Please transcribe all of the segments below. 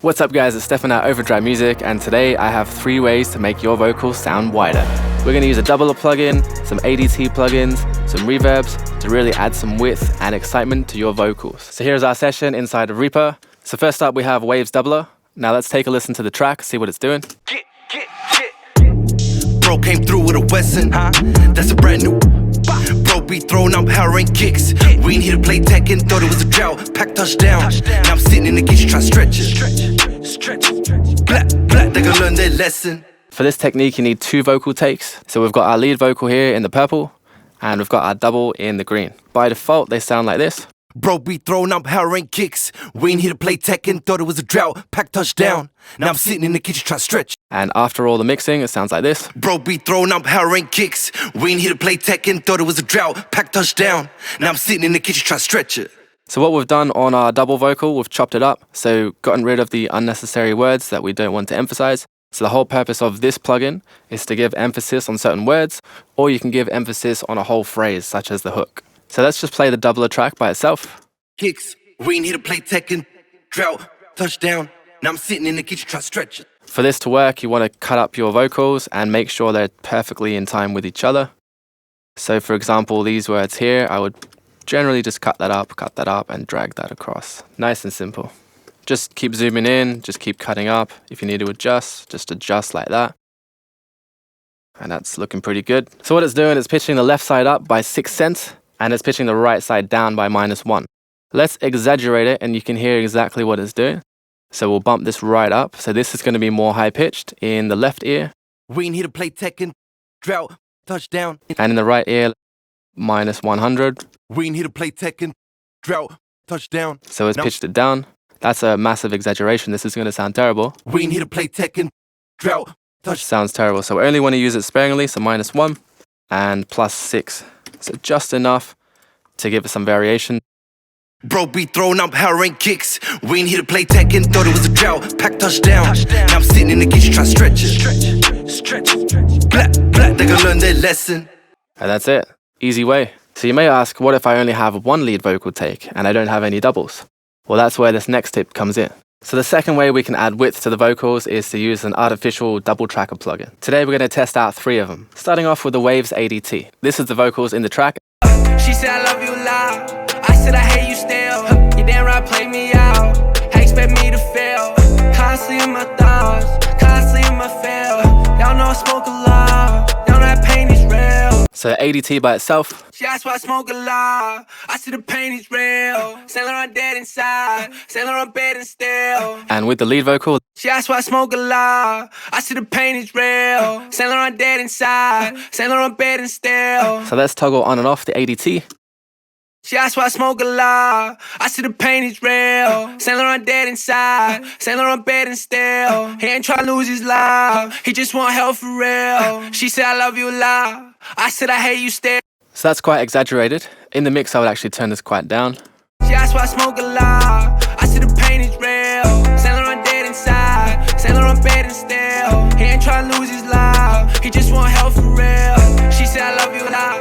What's up guys, it's Stefan at Overdrive Music, and today I have 3 ways to make your vocals sound wider. We're going to use a doubler plugin, some ADT plugins, some reverbs to really add some width and excitement to your vocals. So here's our session inside of Reaper. So first up we have Waves Doubler. Now let's take a listen to the track, see what it's doing. Bro came through with a Wesson, that's a brand new. Bro be throwing up Power kicks. We ain't here to play Tekken, thought it was a drought. Pack touchdown. Now I'm sitting in the kitchen trying to stretch it. Black, they gonna learn their lesson. For this technique you need 2 vocal takes. So we've got our lead vocal here in the purple, and we've got our double in the green. By default they sound like this. Bro be throwing up Power kicks. We ain't here to play Tekken, thought it was a drought. Pack touchdown. Now I'm sitting in the kitchen trying to stretch. And after all the mixing, it sounds like this. Bro be throwing up Power kicks. We ain't here to play Tekken, thought it was a drought. Pack touchdown. Now I'm sitting in the kitchen trying to stretch it. So what we've done on our double vocal, we've chopped it up. So gotten rid of the unnecessary words that we don't want to emphasize. So the whole purpose of this plugin is to give emphasis on certain words, or you can give emphasis on a whole phrase, such as the hook. So let's just play the doubler track by itself. Kicks, we ain't here to play Tekken, drought, touchdown. Now I'm sitting in the kitchen trying to stretch it. For this to work, you want to cut up your vocals and make sure they're perfectly in time with each other. So for example, these words here, I would generally just cut that up and drag that across. Nice and simple. Just keep zooming in, just keep cutting up. If you need to adjust, just adjust like that. And that's looking pretty good. So what it's doing is pitching the left side up by 6 cents, and it's pitching the right side down by -1. Let's exaggerate it and you can hear exactly what it's doing. So we'll bump this right up. So this is going to be more high pitched in the left ear. We ain't here to play Tekken, drought, touchdown. And in the right ear, -100. We ain't here to play Tekken, drought, touchdown. So it's pitched it down. That's a massive exaggeration. This is going to sound terrible. We ain't here to play Tekken, drought, touch. Sounds terrible. So we only want to use it sparingly. So -1 and +6. So just enough to give it some variation. Bro be throwing up Power kicks. We ain't here to play Tekken, thought it was a drought. Pack touchdown. Now I'm sitting in the kitchen trying to stretch it. Black, they gonna learn their lesson. And that's it. Easy way. So you may ask, what if I only have 1 lead vocal take and I don't have any doubles? Well, that's where this next tip comes in. So the second way we can add width to the vocals is to use an artificial double tracker plugin. Today we're going to test out 3 of them. Starting off with the Waves ADT. This is the vocals in the track. She said I love you loud. I said I hate you still. You damn right play me out. I expect me to fail. Constantly in my thoughts, constantly in my fail. Y'all know I smoke a lot. Y'all know that pain is real. So ADT by itself. She asked why I smoke a lot. I said the pain is real. Sailor on dead inside. Sailor on bed and still. And with the lead vocal. She asked why I smoke a lot. I said the pain is real. Sailor on dead inside. Sailor on bed and still. So let's toggle on and off the ADT. She asked why I smoke a lot. I said the pain is real. Sailor on dead inside. Sailor on bed and still. He ain't tryna lose his life. He just want help for real. She said I love you a lot. I said I hate you still. So that's quite exaggerated. In the mix I would actually turn this quite down. She asked why I smoke a lot. I said the pain is real. Sailor on dead inside. Sailor on bed and still. He ain't tryna lose his life. He just want help for real. She said I love you a lot.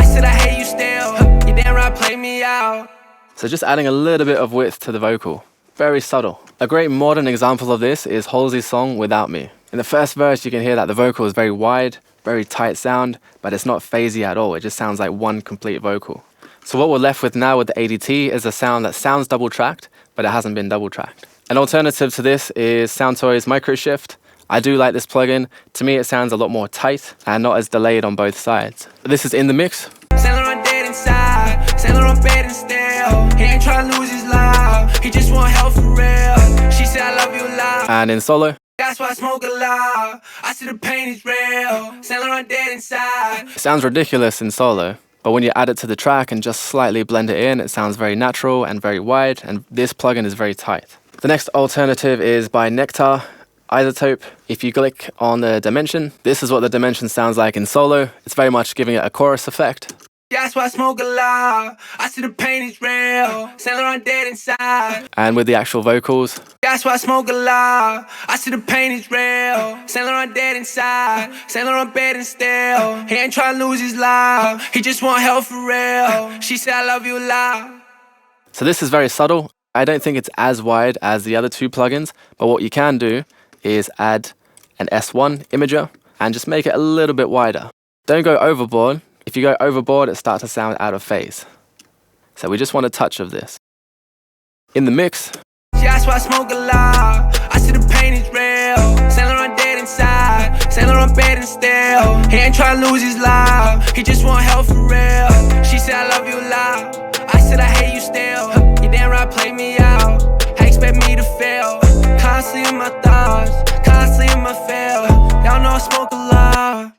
I said I hate you still. You damn right play me out. So just adding a little bit of width to the vocal. Very subtle. A great modern example of this is Halsey's song Without Me. In the first verse you can hear that the vocal is very wide, very tight sound, but it's not phasey at all. It just sounds like one complete vocal. So what we're left with now with the ADT is a sound that sounds double tracked, but it hasn't been double tracked. An alternative to this is Soundtoys Microshift. I do like this plugin. To me it sounds a lot more tight and not as delayed on both sides. This is in the mix. Sailor on dead inside, sailor on bed and still. He ain't tryna lose his life, he just want help for real. She said I love you a lot. And in solo. That's why I smoke a lot. I said the pain is real. Sailor on dead inside. It sounds ridiculous in solo, but when you add it to the track and just slightly blend it in, it sounds very natural and very wide, and this plugin is very tight. The next alternative is by Nectar Isotope. If you click on the dimension, this is what the dimension sounds like in solo. It's very much giving it a chorus effect. That's why I smoke a lot. I see the pain is real. Sailor on dead inside. And with the actual vocals. That's why I smoke a lot. I see the pain is real. Sailor on dead inside. Sailor on bed and still. He ain't tryna lose his life. He just want help for real. She said I love you a lot. So this is very subtle. I don't think it's as wide as the other two plugins, but what you can do is add an S1 imager and just make it a little bit wider. Don't go overboard. If you go overboard, it starts to sound out of phase. So we just want a touch of this. In the mix, She asked why I smoke a lot. I see the pain is real. Saint Laurent dead inside. Saint Laurent bed and still. He ain't trying to lose his life. He just want help for real. She said I love you a lot. I said I hate you still. You damn right play me out. How you expect me to fail? Constantly in my thoughts. Constantly in my fail. Y'all know I smoke a lot.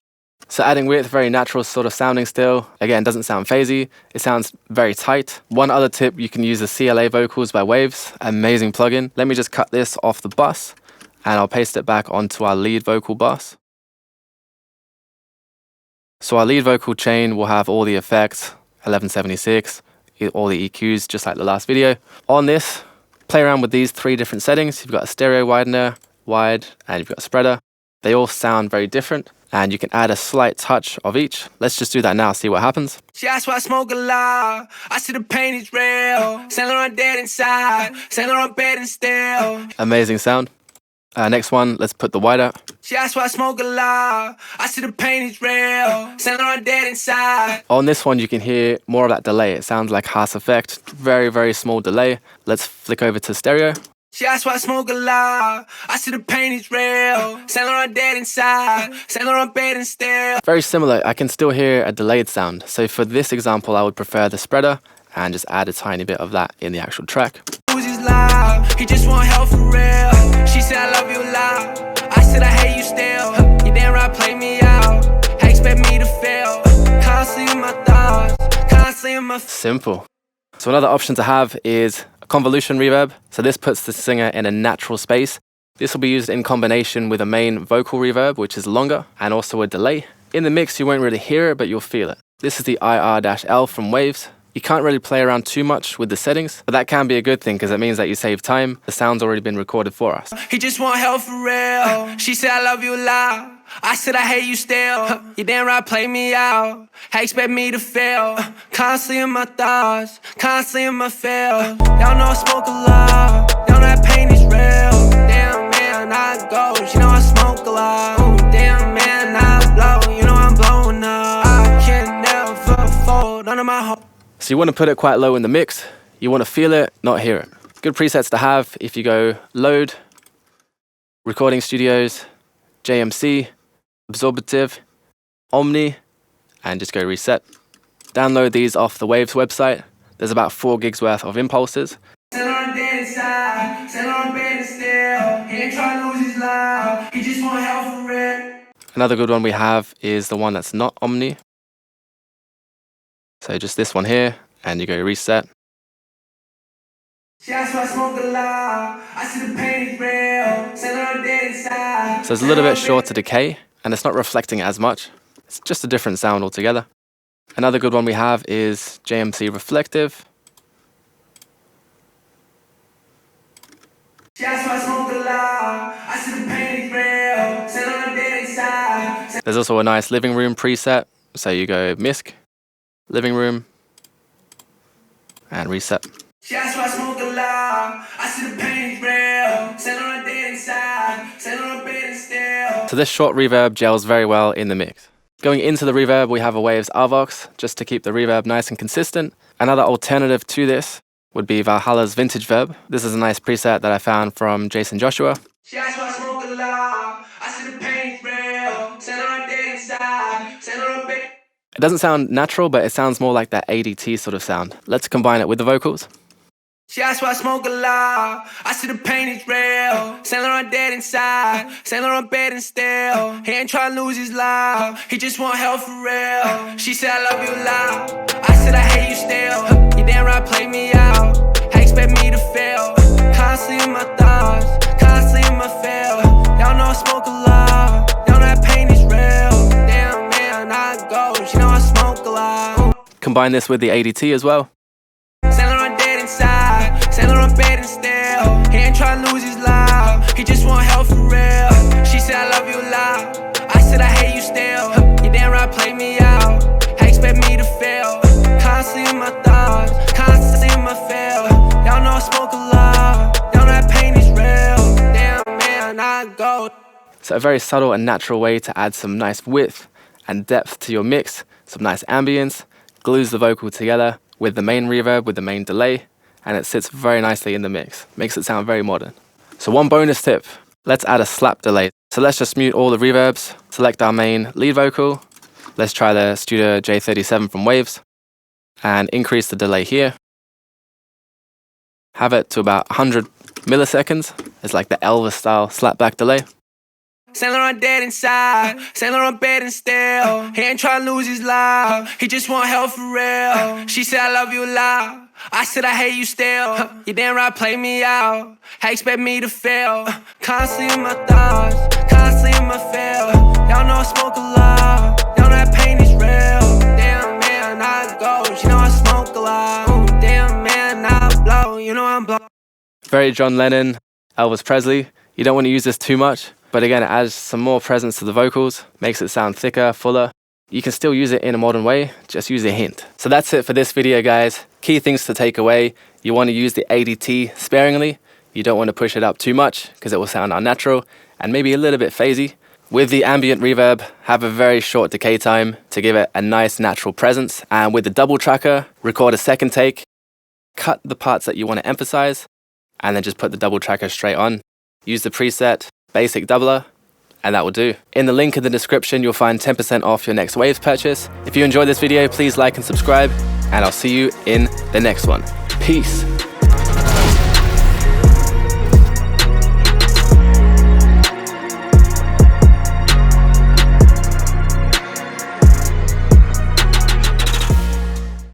so adding width, very natural sort of sounding still. Again, doesn't sound phasey. It sounds very tight. One other tip, you can use the CLA vocals by Waves. Amazing plugin. Let me just cut this off the bus and I'll paste it back onto our lead vocal bus. So our lead vocal chain will have all the effects, 1176, all the EQs, just like the last video. On this, play around with these three different settings. You've got a stereo widener, wide, and you've got a spreader. They all sound very different, and you can add a slight touch of each. Let's just do that now, see what happens. She asked why I smoke a lot. I see the pain is real. Saint Laurent dead inside. Saint Laurent bed and still. Amazing sound. Next one, let's put the wider. She asked why I smoke a lot. I see the pain is real. Saint Laurent dead inside. On this one, you can hear more of that delay. It sounds like Haas effect. Very, very small delay. Let's flick over to stereo. She asked why I smoke a lot. I see the pain is real. Saint Laurent dead inside. Saint Laurent bed and still. Very similar. I can still hear a delayed sound. So for this example, I would prefer the spreader and just add a tiny bit of that in the actual track. Lose his life. He just want help for real. She said I love you a lot. I said I hate you still. You damn right play me out. How you expect me to fail? Constantly in my thoughts. Constantly in my Simple. So another option to have is a convolution reverb. So this puts the singer in a natural space. This will be used in combination with a main vocal reverb, which is longer, and also a delay. In the mix, you won't really hear it, but you'll feel it. This is the IR-L from Waves. You can't really play around too much with the settings, but that can be a good thing because it means that you save time. The sound's already been recorded for us. He just want help for real. She said I love you a lot. I said I hate you still. You damn right play me out. How you expect me to fail? Constantly in my thoughts. Constantly in my fail. Y'all know I smoke a lot. Y'all know that pain is real. Damn man, I go. You know I smoke a lot. Ooh, damn man, I blow. You know I'm blowing up. I can never fold under my heart. So you want to put it quite low in the mix. You want to feel it, not hear it. Good presets to have if you go Load, Recording Studios, JMC, Absorbative, Omni, and just go Reset. Download these off the Waves website. There's about 4 gigs worth of impulses. Saint Laurent dead inside. Saint Laurent bed and still. He ain't trying to lose his life. He just want help for real. Another good one we have is the one that's not Omni. So just this one here, and you go Reset. She asked why I smoke a lot. I see the pain is real. Saint Laurent dead inside. So it's a little bit shorter decay, and it's not reflecting as much. It's just a different sound altogether. Another good one we have is JMC Reflective. She asked why I smoke a lot. I see the pain is real. Saint Laurent dead inside. There's also a nice living room preset. So you go MISC, living room, and Reset. She asked why I smoke a lot. I see the pain is real. Saint Laurent dead inside. Saint Laurent bed and still. So this short reverb gels very well in the mix. Going into the reverb, we have a Waves Avox, just to keep the reverb nice and consistent. Another alternative to this would be Valhalla's Vintage Verb. This is a nice preset that I found from Jason Joshua. She asked why I smoke a lot. I see the pain is real. Saint Laurent dead inside. Saint Laurent bed. It doesn't sound natural, but it sounds more like that ADT sort of sound. Let's combine it with the vocals. She asked why I smoke a lot. I see the pain is real. Saint Laurent dead inside. Saint Laurent bed and still. He ain't trying to lose his life. He just want help for real. She said I love you a lot. I said I hate you still. You damn right play me out. How you expect me to fail? Constantly in my thoughts. Constantly in my fail. Y'all know I smoke a lot. Y'all know that pain is real. Damn man, I go. You know I smoke a lot. Combine this with the ADT as well. Saint Laurent dead inside. Saint Laurent bed and still. He ain't trying to lose his life. He just want help for real. She said I love you a lot. I said I hate you still. You damn right play me out. How you expect me to fail? Constantly in my thoughts. Constantly in my fail. Y'all know I smoke a lot. go. So a very subtle and natural way to add some nice width and depth to your mix, some nice ambience, glues the vocal together with the main reverb, with the main delay, and it sits very nicely in the mix. Makes it sound very modern. So one bonus tip, let's add a slap delay. So let's just mute all the reverbs, select our main lead vocal. Let's try the Studio J37 from Waves and increase the delay here. Have it to about 100 milliseconds. It's like the Elvis style slapback delay. Saint Laurent dead inside, Saint Laurent bed and still. He ain't tryna lose his life, he just want help for real. She said I love you loud, I said I hate you still. You damn right play me out, how expect me to fail? Constantly in my thoughts, constantly in my fail. Y'all know I smoke a lot, y'all know that pain is real. Damn man, I go, you know I smoke a lot. Ooh, damn man, I blow, you know I'm blow. Very John Lennon, Elvis Presley. You don't want to use this too much, but again, it adds some more presence to the vocals, makes it sound thicker, fuller. You can still use it in a modern way, just use a hint. So that's it for this video, guys. Key things to take away. You want to use the ADT sparingly. You don't want to push it up too much because it will sound unnatural and maybe a little bit phasey. With the ambient reverb, have a very short decay time to give it a nice natural presence. And with the double tracker, record a second take, cut the parts that you want to emphasize, and then just put the double tracker straight on. Use the preset Basic Doubler, and that will do. In the link in the description, you'll find 10% off your next Waves purchase. If you enjoyed this video, please like and subscribe, and I'll see you in the next one. Peace.